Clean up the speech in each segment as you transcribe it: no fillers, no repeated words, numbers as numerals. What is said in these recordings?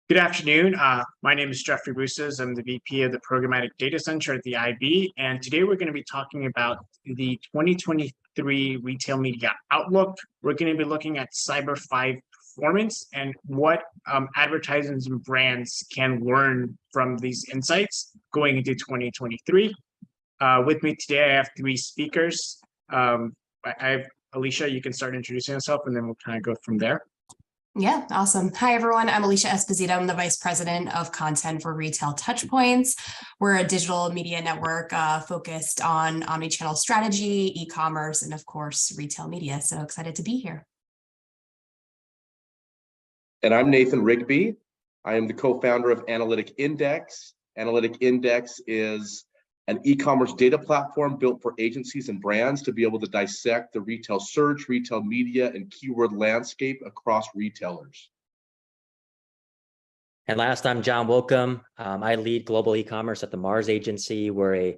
Good afternoon. My name is Jeffrey Bustos. I'm the VP of the Programmatic Data Center at the IB, and today we're going to be talking about the 2023 Retail Media Outlook. We're going to be looking at Cyber 5 performance and what advertisers and brands can learn from these insights going into 2023. With me today, I have three speakers. I have Alicia. You can start introducing yourself, and then we'll kind of go from there. Yeah, awesome. Hi, everyone. I'm Alicia Esposito. I'm the Vice President of Content for Retail Touchpoints. We're a digital media network focused on omnichannel strategy, e-commerce, and of course, retail media. So excited to be here. And I'm Nathan Rigby. I am the co-founder of Analytic Index. Analytic Index is an e-commerce data platform built for agencies and brands to be able to dissect the retail search, retail media, and keyword landscape across retailers. And last, I'm John Wilkham. I lead global e-commerce at the Mars Agency. We're a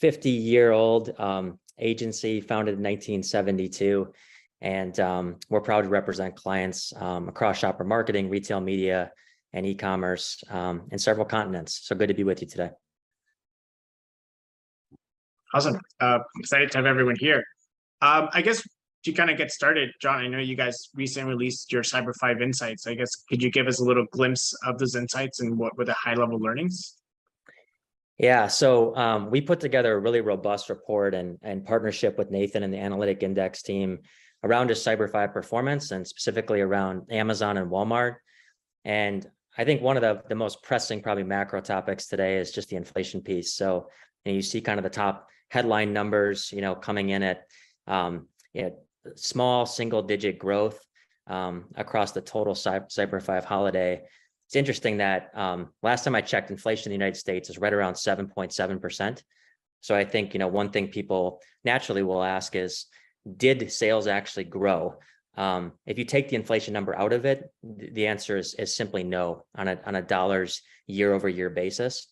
50-year-old agency founded in 1972. And we're proud to represent clients across shopper marketing, retail media, and e-commerce in several continents. So good to be with you today. Awesome. Excited to have everyone here. I guess to kind of get started, John, I know you guys recently released your Cyber 5 insights. I guess, could you give us a little glimpse of those insights and what were the high-level learnings? Yeah, so we put together a really robust report and partnership with Nathan and the Analytic Index team around just Cyber 5 performance and specifically around Amazon and Walmart. And I think one of the most pressing probably macro topics today is just the inflation piece. So you see kind of the top headline numbers, coming in at small single-digit growth across the total Cyber 5 holiday. It's interesting that last time I checked, inflation in the United States is right around 7.7%. So I think one thing people naturally will ask is, did sales actually grow? If you take the inflation number out of it, the answer is simply no on a dollars year-over-year basis.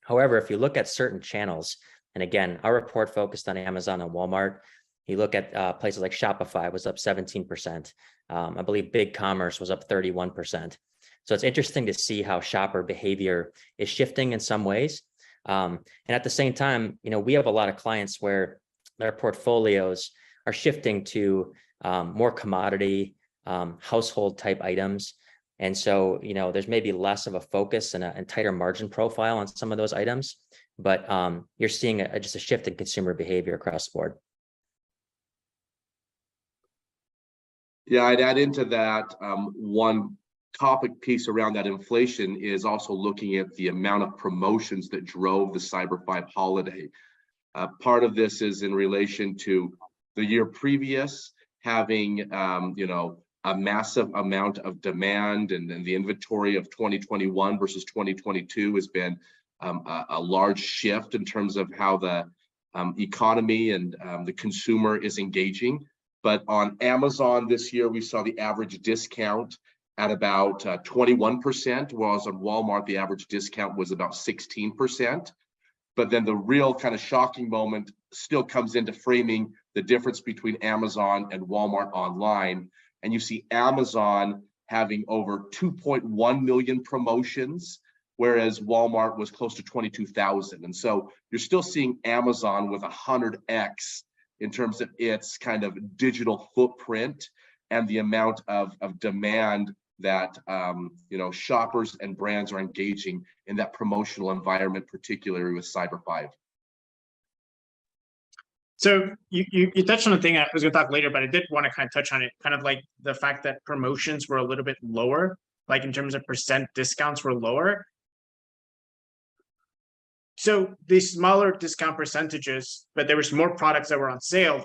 However, if you look at certain channels, and again, our report focused on Amazon and Walmart, you look at places like Shopify was up 17%. I believe BigCommerce was up 31%. So it's interesting to see how shopper behavior is shifting in some ways. And at the same time, we have a lot of clients where their portfolios are shifting to more commodity, household type items. And so, there's maybe less of a focus and a tighter margin profile on some of those items, but you're seeing just a shift in consumer behavior across the board. Yeah, I'd add into that one topic piece around that inflation is also looking at the amount of promotions that drove the Cyber 5 holiday. Part of this is in relation to the year previous having, a massive amount of demand, and the inventory of 2021 versus 2022 has been a large shift in terms of how the economy and the consumer is engaging. But on Amazon this year, we saw the average discount at about 21%, whereas on Walmart, the average discount was about 16%. But then the real kind of shocking moment still comes into framing the difference between Amazon and Walmart online. And you see Amazon having over 2.1 million promotions, whereas Walmart was close to 22,000. And so you're still seeing Amazon with 100x in terms of its kind of digital footprint and the amount of demand that shoppers and brands are engaging in that promotional environment, particularly with Cyber 5. So you touched on a thing I was going to talk later, but I did want to kind of touch on it, kind of like the fact that promotions were a little bit lower, like in terms of percent discounts were lower. So these smaller discount percentages, but there was more products that were on sale.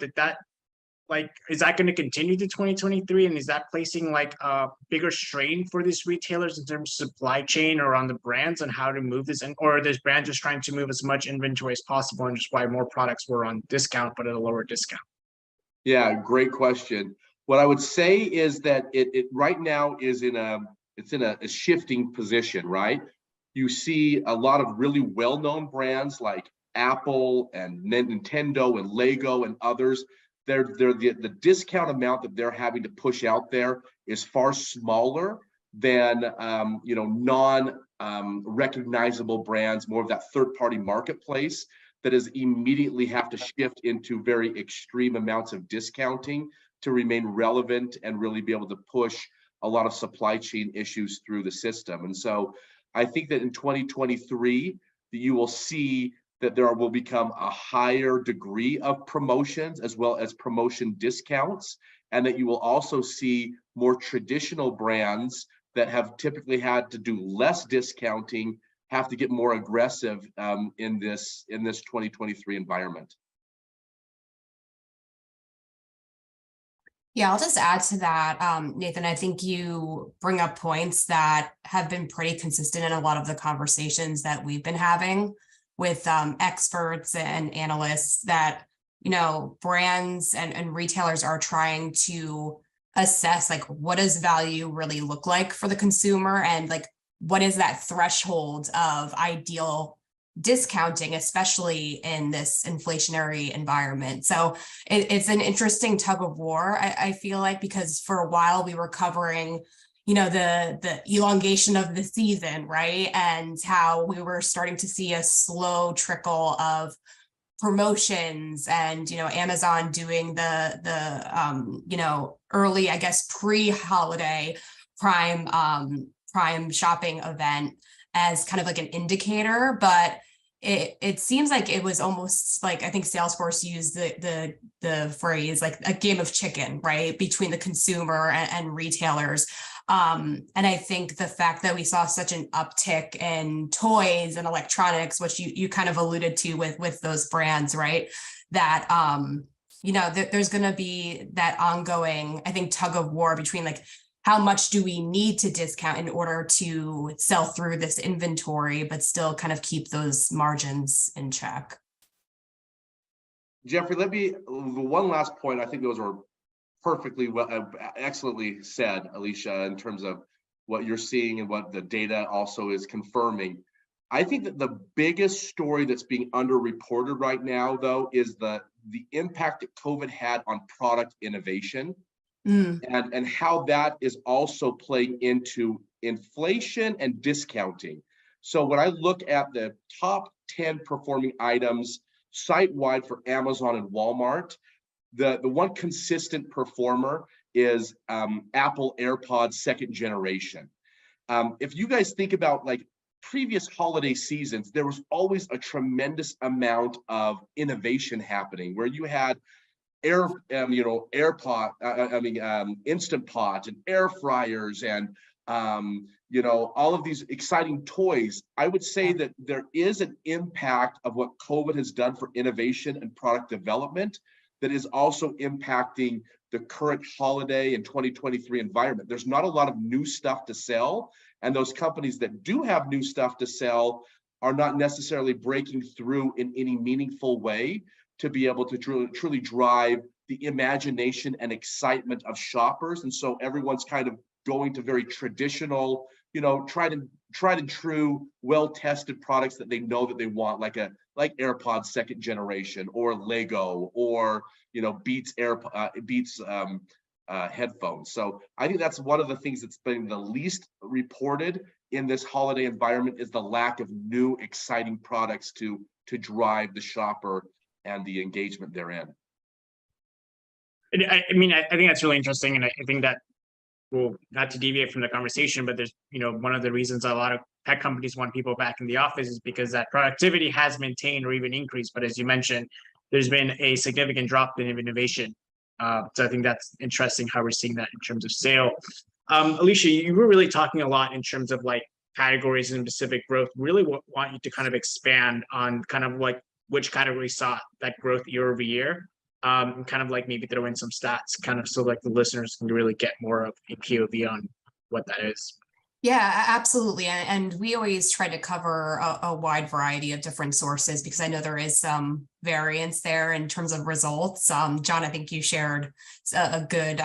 Is that going to continue to 2023? And is that placing like a bigger strain for these retailers in terms of supply chain or on the brands and how to move this in? Or are these brands just trying to move as much inventory as possible and just why more products were on discount, but at a lower discount? Yeah, great question. What I would say is that it right now is in a shifting position, right? You see a lot of really well-known brands like Apple and Nintendo and Lego and others. The discount amount that they're having to push out there is far smaller than non-recognizable brands, more of that third-party marketplace that is immediately have to shift into very extreme amounts of discounting to remain relevant and really be able to push a lot of supply chain issues through the system. And so I think that in 2023, that you will see that there will become a higher degree of promotions as well as promotion discounts, and that you will also see more traditional brands that have typically had to do less discounting have to get more aggressive in this 2023 environment. Yeah, I'll just add to that, Nathan. I think you bring up points that have been pretty consistent in a lot of the conversations that we've been having with experts and analysts, that, you know, brands and retailers are trying to assess, like, what does value really look like for the consumer, and like, what is that threshold of ideal discounting, especially in this inflationary environment. So it's an interesting tug of war, I feel like, because for a while we were covering, you know, the elongation of the season, right? And how we were starting to see a slow trickle of promotions, and, you know, Amazon doing the you know, early, I guess, pre-holiday prime shopping event as kind of like an indicator. But it seems like it was almost like, I think Salesforce used the phrase like a game of chicken, right, between the consumer and retailers. And I think the fact that we saw such an uptick in toys and electronics, which you kind of alluded to with those brands, right, that you know, there's going to be that ongoing, I think, tug of war between like, how much do we need to discount in order to sell through this inventory, but still kind of keep those margins in check? Jeffrey, let me, one last point. I think those were perfectly well, excellently said, Alicia, in terms of what you're seeing and what the data also is confirming. I think that the biggest story that's being underreported right now, though, is the impact that COVID had on product innovation. And how that is also playing into inflation and discounting. So when I look at the top 10 performing items site-wide for Amazon and Walmart, the one consistent performer is Apple AirPods 2nd generation. If you guys think about like previous holiday seasons, there was always a tremendous amount of innovation happening where you had Instant Pot and air fryers and all of these exciting toys. I would say that there is an impact of what COVID has done for innovation and product development that is also impacting the current holiday and 2023 environment. There's not a lot of new stuff to sell, and those companies that do have new stuff to sell are not necessarily breaking through in any meaningful way to be able to truly drive the imagination and excitement of shoppers. And so everyone's kind of going to very traditional, tried and true, well-tested products that they know that they want, like AirPods 2nd generation, or Lego, or Beats headphones. So I think that's one of the things that's been the least reported in this holiday environment, is the lack of new exciting products to drive the shopper and the engagement therein. I think that's really interesting, and I think that, well, not to deviate from the conversation, but there's, one of the reasons a lot of tech companies want people back in the office is because that productivity has maintained or even increased. But as you mentioned, there's been a significant drop in innovation. So I think that's interesting how we're seeing that in terms of sale. Alicia, you were really talking a lot in terms of like categories and specific growth. Really want you to kind of expand on kind of like which category saw that growth year over year. Kind of like maybe throw in some stats, kind of so like the listeners can really get more of a POV on what that is. Yeah, absolutely. And we always try to cover a wide variety of different sources, because I know there is some variance there in terms of results. John, I think you shared a good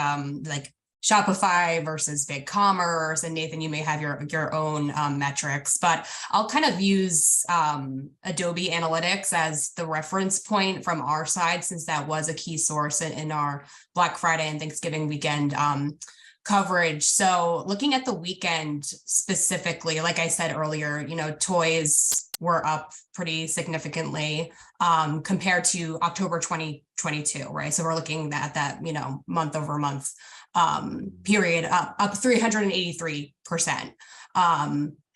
like Shopify versus BigCommerce, and Nathan, you may have your own metrics, but I'll kind of use Adobe Analytics as the reference point from our side, since that was a key source in our Black Friday and Thanksgiving weekend coverage. So looking at the weekend specifically, like I said earlier, toys were up pretty significantly compared to October 2022, right? So we're looking at that, month over month period up 383%.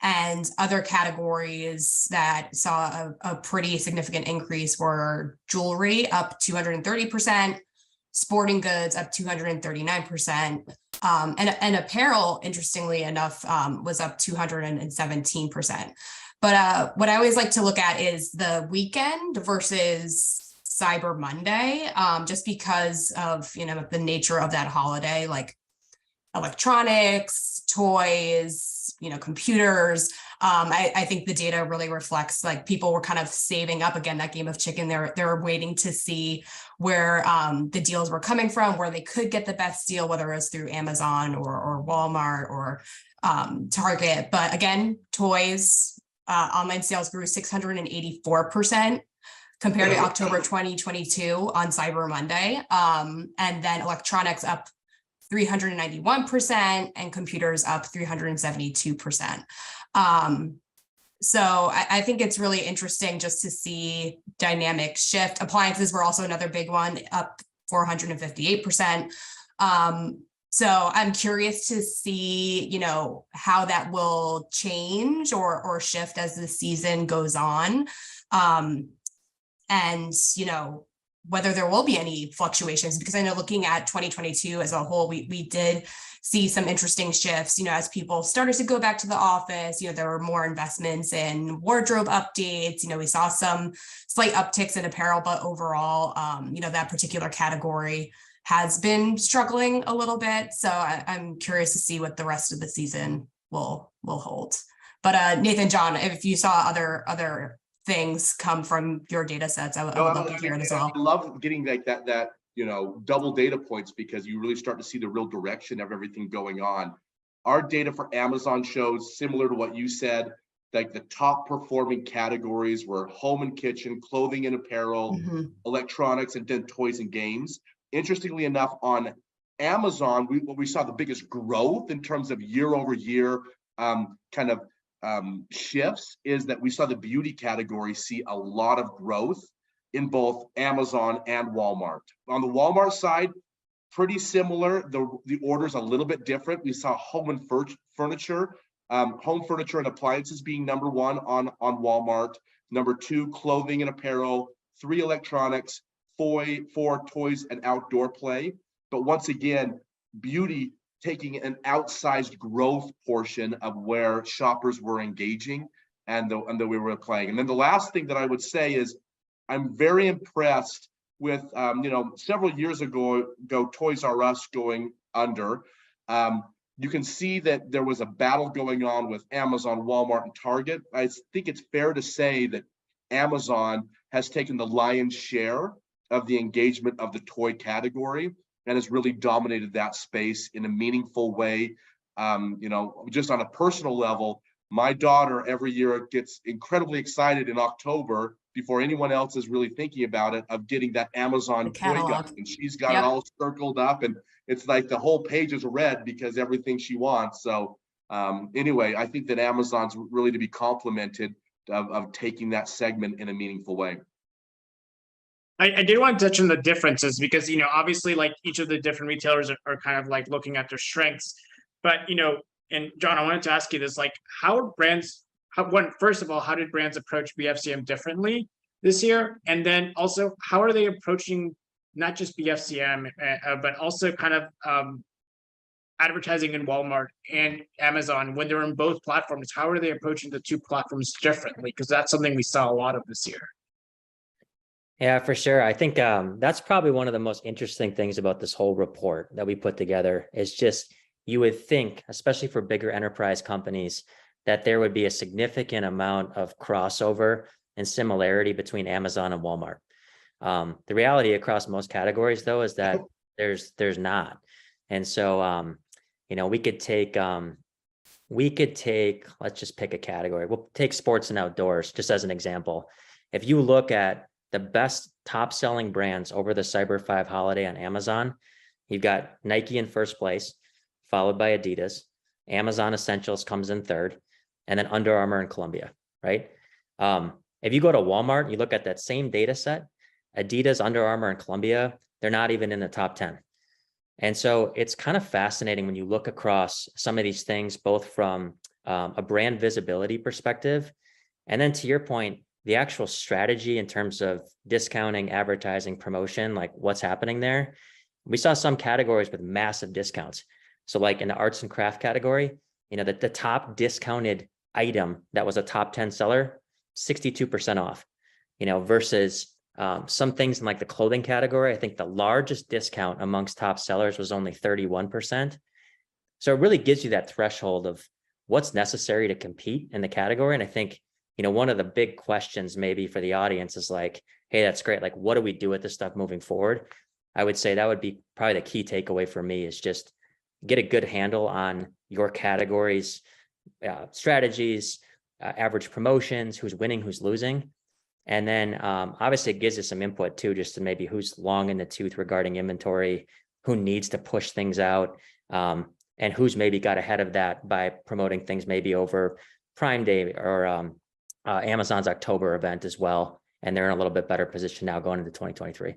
And other categories that saw a pretty significant increase were jewelry up 230%, sporting goods up 239%, and apparel, interestingly enough, was up 217%. But what I always like to look at is the weekend versus Cyber Monday, just because of the nature of that holiday, like electronics, toys, computers. I think the data really reflects like people were kind of saving up, again, that game of chicken. They're waiting to see where the deals were coming from, where they could get the best deal, whether it was through Amazon or Walmart or Target. But again, toys, online sales grew 684% compared to October 2022 on Cyber Monday. And then electronics up 391% and computers up 372%. So I think it's really interesting just to see dynamic shift. Appliances were also another big one, up 458%. So I'm curious to see, how that will change or shift as the season goes on. And, whether there will be any fluctuations, because I know looking at 2022 as a whole, we did see some interesting shifts, as people started to go back to the office, there were more investments in wardrobe updates, we saw some slight upticks in apparel, but overall, that particular category has been struggling a little bit. So I'm curious to see what the rest of the season will hold. But Nathan, John, if you saw other things come from your data sets, I would love to hear it as well. I love getting like that double data points, because you really start to see the real direction of everything going on. Our data for Amazon shows, similar to what you said, like the top performing categories were home and kitchen, clothing and apparel, electronics, and then toys and games. Interestingly enough, on Amazon, we saw the biggest growth in terms of year over year shifts is that we saw the beauty category see a lot of growth in both Amazon and Walmart. On the Walmart side, pretty similar. The order's a little bit different. We saw home and furniture, home furniture and appliances being number one on Walmart. Number two, clothing and apparel. 3, electronics. 4, toys and outdoor play. But once again, beauty taking an outsized growth portion of where shoppers were engaging and that we were playing. And then the last thing that I would say is I'm very impressed with, several years ago, Toys R Us going under. You can see that there was a battle going on with Amazon, Walmart, and Target. I think it's fair to say that Amazon has taken the lion's share of the engagement of the toy category and has really dominated that space in a meaningful way. Just on a personal level, my daughter every year gets incredibly excited in October before anyone else is really thinking about it, of getting that Amazon toy gun, and she's got it all circled up, and it's like the whole page is red because everything she wants. So anyway, I think that Amazon's really to be complimented of taking that segment in a meaningful way. I did want to touch on the differences because, obviously, like each of the different retailers are kind of like looking at their strengths. But, and John, I wanted to ask you this, like, first of all, how did brands approach BFCM differently this year? And then also, how are they approaching not just BFCM, but also kind of advertising in Walmart and Amazon when they're in both platforms? How are they approaching the two platforms differently? Because that's something we saw a lot of this year. Yeah, for sure. I think that's probably one of the most interesting things about this whole report that we put together is just, you would think, especially for bigger enterprise companies, that there would be a significant amount of crossover and similarity between Amazon and Walmart. The reality across most categories, though, is that there's not. And so, we could take, let's just pick a category. We'll take sports and outdoors just as an example. If you look at the best top selling brands over the Cyber 5 holiday on Amazon, you've got Nike in first place, followed by Adidas. Amazon Essentials comes in third, and then Under Armour and Columbia, right? If you go to Walmart, you look at that same data set, Adidas, Under Armour, and Columbia, they're not even in the top 10. And so it's kind of fascinating when you look across some of these things, both from a brand visibility perspective, and then to your point, the actual strategy in terms of discounting, advertising, promotion, like what's happening there. We saw some categories with massive discounts. So like in the arts and craft category, you know, the top discounted item that was a top 10 seller, 62% off, you know, versus some things in like the clothing category. I think the largest discount amongst top sellers was only 31%. So it really gives you that threshold of what's necessary to compete in the category. And I think, you know, one of the big questions maybe for the audience is like, hey, that's great. Like, what do we do with this stuff moving forward? I would say that would be probably the key takeaway for me is just get a good handle on your categories, strategies, average promotions, who's winning, who's losing. And then obviously it gives you some input too, just to maybe who's long in the tooth regarding inventory, who needs to push things out, and who's maybe got ahead of that by promoting things maybe over Prime Day or Amazon's October event as well. And they're in a little bit better position now going into 2023.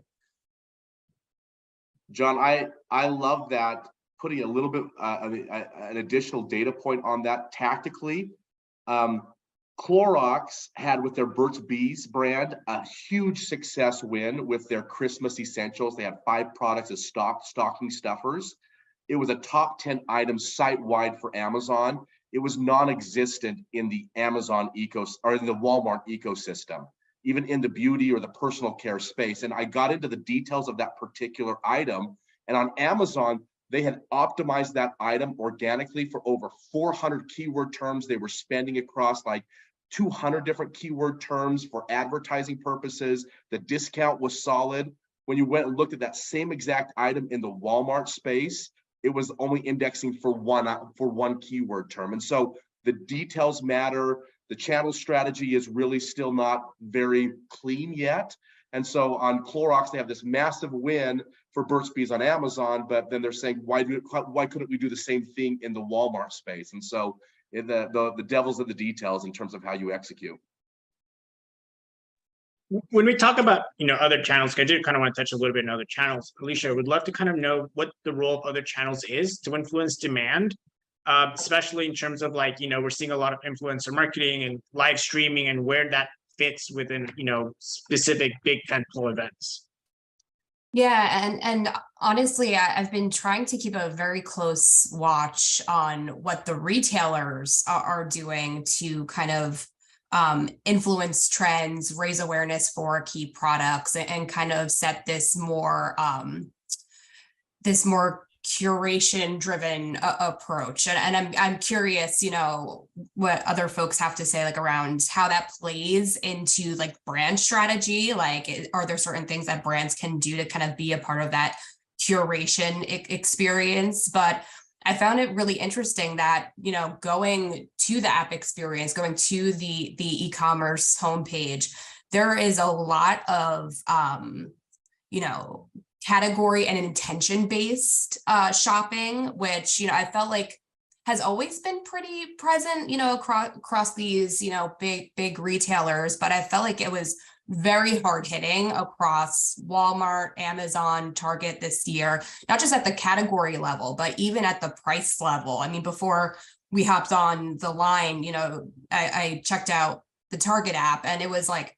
John, I love that, putting a little bit an additional data point on that tactically. Clorox had with their Burt's Bees brand a huge success win with their Christmas essentials. They had 5 products as stocking stuffers. It was a top 10 item site-wide for Amazon. It was non-existent in the Amazon or in the Walmart ecosystem, even in the beauty or the personal care space. And I got into the details of that particular item. And on Amazon, they had optimized that item organically for over 400 keyword terms. They were spending across like 200 different keyword terms for advertising purposes. The discount was solid. When you went and looked at that same exact item in the Walmart space, it was only indexing for one keyword term. And so the details matter. The channel strategy is really still not very clean yet. And so on Clorox, they have this massive win for Burt's Bees on Amazon, but then they're saying, why couldn't we do the same thing in the Walmart space? And so the devil's in the details in terms of how you execute. When we talk about, you know, other channels, I do kind of want to touch a little bit on other channels. Alicia, I would love to kind of know what the role of other channels is to influence demand, especially in terms of like, you know, we're seeing a lot of influencer marketing and live streaming and where that fits within, you know, specific big tentpole events. Yeah, and honestly, I've been trying to keep a very close watch on what the retailers are doing to kind of influence trends, raise awareness for key products, and kind of set this more curation driven approach. And I'm curious, you know, what other folks have to say like around how that plays into like brand strategy. Like, are there certain things that brands can do to kind of be a part of that curation experience? But I found it really interesting that, you know, going to the app experience, going to the e-commerce homepage, there is a lot of, you know, category and intention based shopping, which, you know, I felt like has always been pretty present, you know, across these, you know, big retailers. But I felt like it was very hard hitting across Walmart, Amazon, Target this year, not just at the category level, but even at the price level. I mean, before we hopped on the line, you know, I checked out the Target app and it was like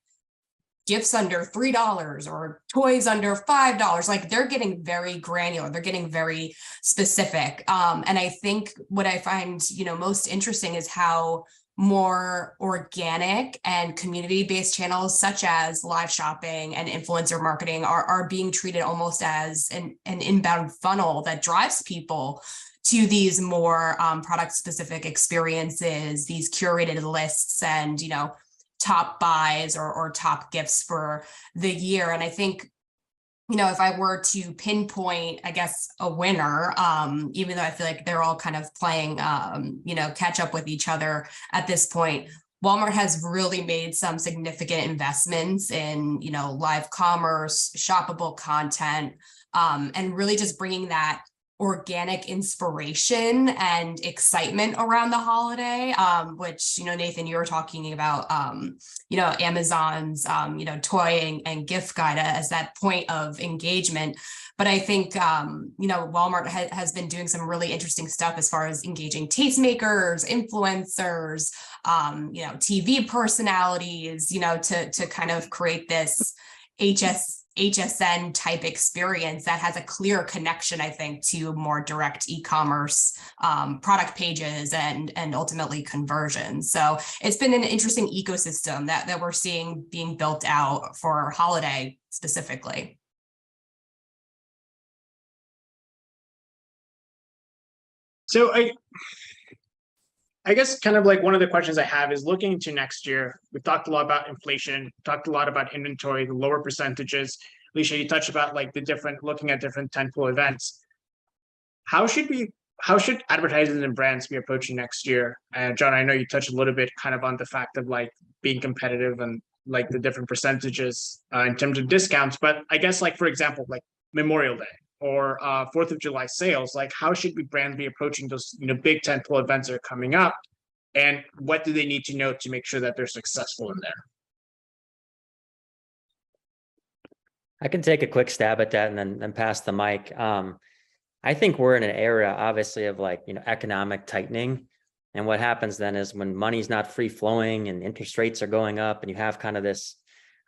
gifts under $3 or toys under $5. Like they're getting very granular. They're getting very specific. And I think what I find, you know, most interesting is how more organic and community-based channels such as live shopping and influencer marketing are being treated almost as an inbound funnel that drives people to these more product-specific experiences, these curated lists, and, you know, top buys or top gifts for the year. And I think, you know, if I were to pinpoint, I guess, a winner, even though I feel like they're all kind of playing, you know, catch up with each other at this point, Walmart has really made some significant investments in, you know, live commerce, shoppable content, and really just bringing that organic inspiration and excitement around the holiday, which, Nathan, you were talking about, Amazon's, toy and gift guide as that point of engagement. But I think, Walmart has been doing some really interesting stuff as far as engaging tastemakers, influencers, TV personalities, to kind of create this HSN type experience that has a clear connection, I think, to more direct e-commerce product pages and ultimately conversions. So it's been an interesting ecosystem that we're seeing being built out for holiday specifically. So I guess kind of like one of the questions I have is looking into next year. We've talked a lot about inflation, talked a lot about inventory, the lower percentages. Alicia, you touched about like looking at different tentpole events. How should advertisers and brands be approaching next year? John, I know you touched a little bit kind of on the fact of like being competitive and like the different percentages in terms of discounts, but I guess like, for example, like Memorial Day or 4th of July sales, like how should brands be approaching those, big tentpole events that are coming up? And what do they need to know to make sure that they're successful in there? I can take a quick stab at that and then pass the mic. I think we're in an era, obviously, of like, economic tightening. And what happens then is when money's not free flowing and interest rates are going up and you have kind of this,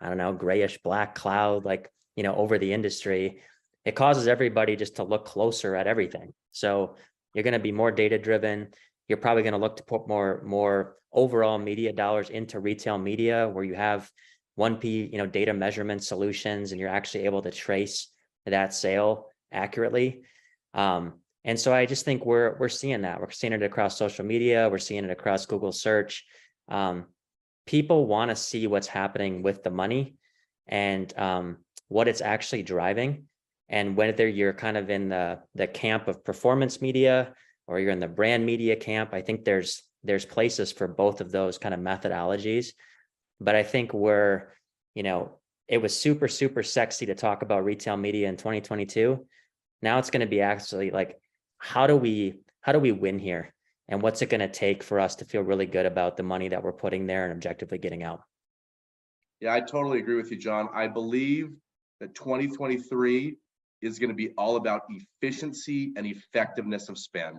I don't know, grayish black cloud, like, over the industry, it causes everybody just to look closer at everything. So you're going to be more data driven. You're probably going to look to put more overall media dollars into retail media where you have 1P, data measurement solutions, and you're actually able to trace that sale accurately. And so I just think we're seeing that. We're seeing it across social media. We're seeing it across Google search. People want to see what's happening with the money and what it's actually driving. And whether you're kind of in the camp of performance media or you're in the brand media camp, I think there's places for both of those kind of methodologies. But I think it was super, super sexy to talk about retail media in 2022. Now it's going to be actually like, how do we win here? And what's it going to take for us to feel really good about the money that we're putting there and objectively getting out? Yeah, I totally agree with you, John. I believe that 2023 is going to be all about efficiency and effectiveness of spend.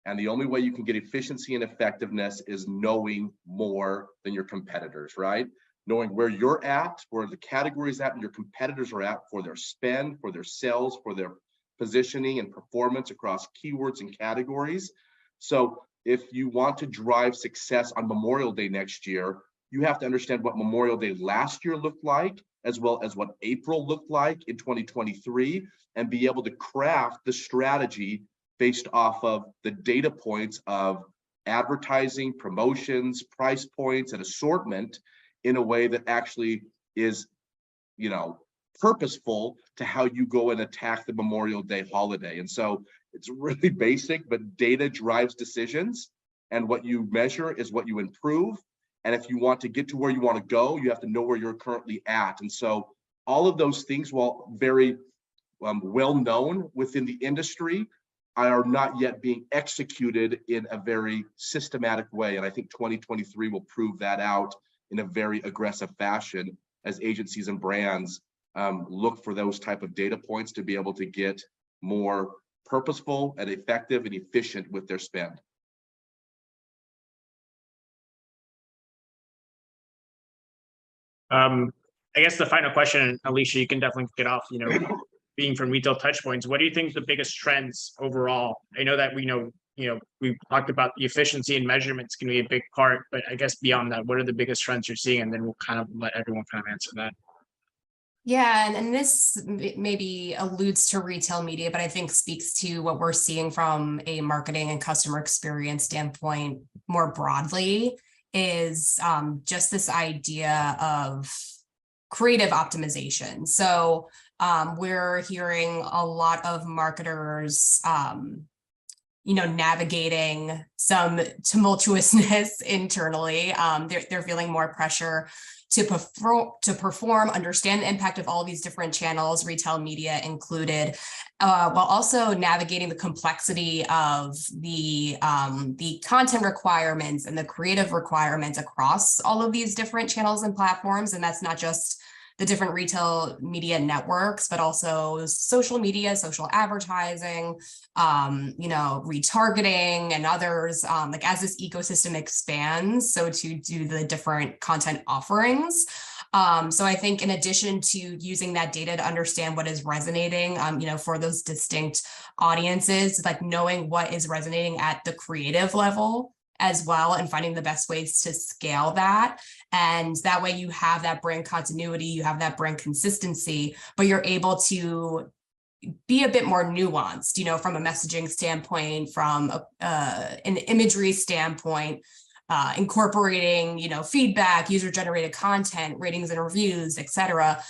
And the only way you can get efficiency and effectiveness is knowing more than your competitors, right? Knowing where you're at, where the category is at, and your competitors are at for their spend, for their sales, for their positioning and performance across keywords and categories. So if you want to drive success on Memorial Day next year, you have to understand what Memorial Day last year looked like, as well as what April looked like in 2023, and be able to craft the strategy based off of the data points of advertising, promotions, price points, and assortment in a way that actually is, purposeful to how you go and attack the Memorial Day holiday. And so it's really basic, but data drives decisions, and what you measure is what you improve. And if you want to get to where you want to go, you have to know where you're currently at. And so all of those things, while very well known within the industry, are not yet being executed in a very systematic way. And I think 2023 will prove that out in a very aggressive fashion as agencies and brands look for those type of data points to be able to get more purposeful and effective and efficient with their spend. I guess the final question, Alicia, you can definitely get off, being from retail touchpoints, what do you think is the biggest trends overall? I know that we've talked about the efficiency and measurements can be a big part, but I guess beyond that, what are the biggest trends you're seeing? And then we'll kind of let everyone kind of answer that. Yeah, and this maybe alludes to retail media, but I think speaks to what we're seeing from a marketing and customer experience standpoint more broadly is just this idea of creative optimization. So we're hearing a lot of marketers, navigating some tumultuousness internally. They're feeling more pressure to perform, understand the impact of all these different channels, retail media included, while also navigating the complexity of the content requirements and the creative requirements across all of these different channels and platforms. And that's not just the different retail media networks, but also social media, social advertising, retargeting and others, like as this ecosystem expands, so to do the different content offerings. So I think in addition to using that data to understand what is resonating, for those distinct audiences, like knowing what is resonating at the creative level as well, and finding the best ways to scale that. And that way you have that brand continuity, you have that brand consistency, but you're able to be a bit more nuanced, from a messaging standpoint, from an imagery standpoint, incorporating, feedback, user-generated content, ratings and reviews, etc.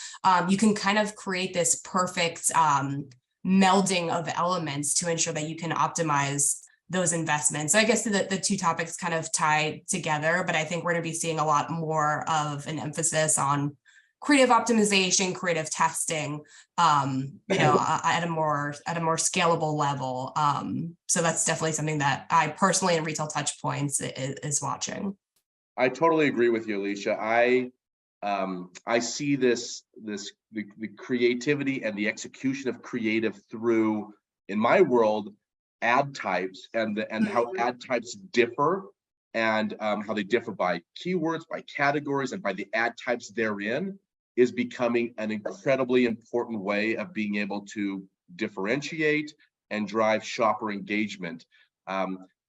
You can kind of create this perfect melding of elements to ensure that you can optimize those investments. So I guess the two topics kind of tie together, but I think we're going to be seeing a lot more of an emphasis on creative optimization, creative testing, at a more scalable level. So that's definitely something that I personally in Retail Touchpoints is watching. I totally agree with you, Alicia. I see the creativity and the execution of creative through, in my world, ad types and how ad types differ, and how they differ by keywords, by categories, and by the ad types therein, is becoming an incredibly important way of being able to differentiate and drive shopper engagement.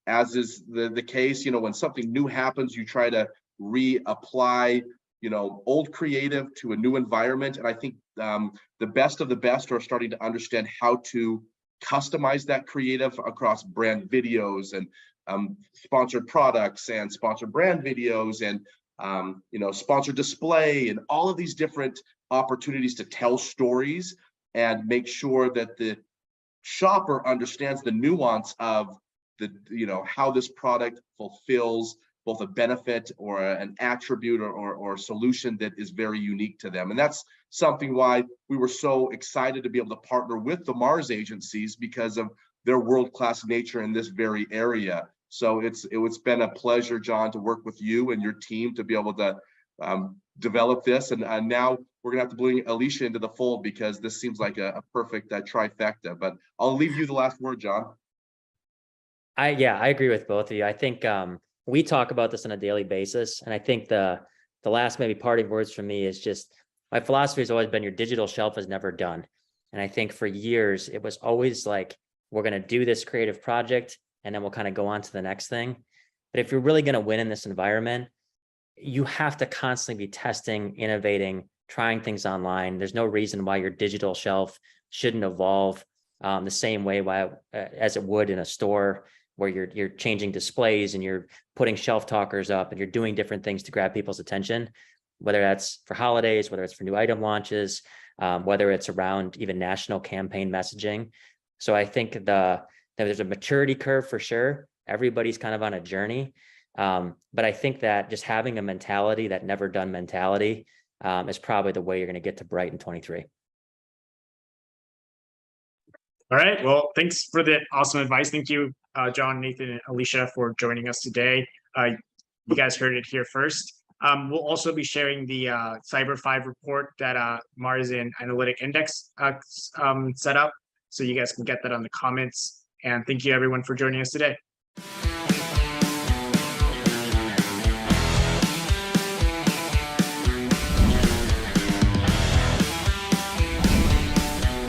As is the case, when something new happens, you try to reapply, old creative to a new environment. And I think the best of the best are starting to understand how to customize that creative across brand videos and sponsored products and sponsored brand videos and sponsored display and all of these different opportunities to tell stories and make sure that the shopper understands the nuance of how this product fulfills both a benefit or an attribute or solution that is very unique to them. And that's something why we were so excited to be able to partner with the Mars agencies, because of their world-class nature in this very area. So it's been a pleasure, John, to work with you and your team to be able to develop this. And now we're gonna have to bring Alicia into the fold, because this seems like a perfect trifecta. But I'll leave you the last word, John. I agree with both of you. I think we talk about this on a daily basis. And I think the last maybe parting words from me is just, my philosophy has always been your digital shelf is never done. And I think for years, it was always like, we're going to do this creative project and then we'll kind of go on to the next thing. But if you're really going to win in this environment, you have to constantly be testing, innovating, trying things online. There's no reason why your digital shelf shouldn't evolve the same way as it would in a store, where you're changing displays and you're putting shelf talkers up and you're doing different things to grab people's attention, whether that's for holidays, whether it's for new item launches, whether it's around even national campaign messaging. So I think there's a maturity curve for sure. Everybody's kind of on a journey. But I think that just having a mentality, that never done mentality, is probably the way you're going to get to bright in 23. All right. Well, thanks for the awesome advice. Thank you, John, Nathan, and Alicia, for joining us today. You guys heard it here first. We'll also be sharing the Cyber 5 report that Mars and Analytic Index set up, so you guys can get that on the comments. And thank you, everyone, for joining us today.